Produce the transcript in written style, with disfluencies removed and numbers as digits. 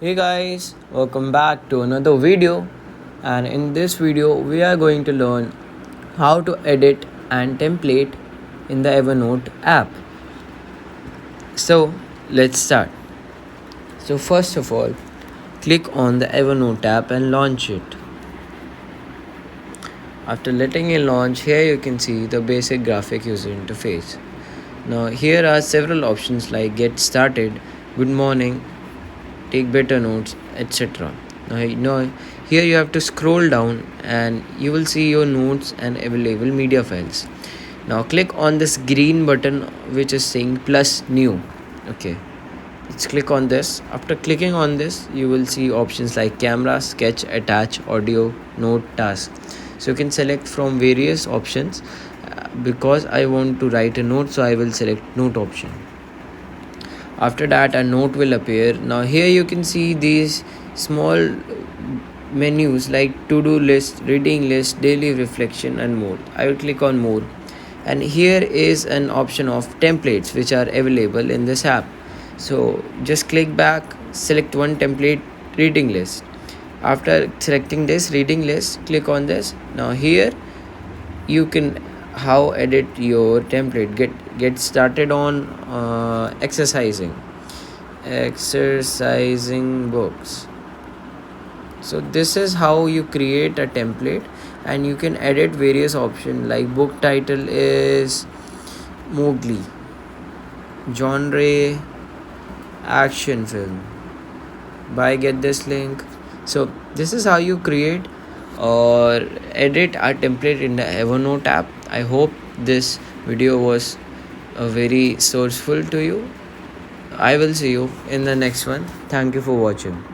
Hey guys, welcome back to another video, and in this video we are going to learn how to edit and template in the Evernote app. So let's start. So first of all, click on the Evernote app and launch it. After letting it launch, here you can see the basic graphic user interface. Now here are several options like get started, good morning, take better notes, etc. Now here you have to scroll down and you will see your notes and available media files. Now click on this green button which is saying plus new. Okay, let's click on this. After clicking on this, you will see options like camera, sketch, attach, audio, note, task. So you can select from various options. Because I want to write a note, so I will select note option. After that, a note will appear. Now here you can see these small menus like to-do list, reading list, daily reflection and more. I will click on more, and here is an option of templates which are available in this app. So just click back, select one template, reading list. After selecting this reading list, click on this. Now here you can how edit your template. Get started on exercising books. So this is how you create a template, and you can edit various options like book title is Mowgli, genre action film, buy get this link. So this is how you create or edit a template in the Evernote app. I hope this video was very sourceful to you. I will see you in the next one. Thank you for watching.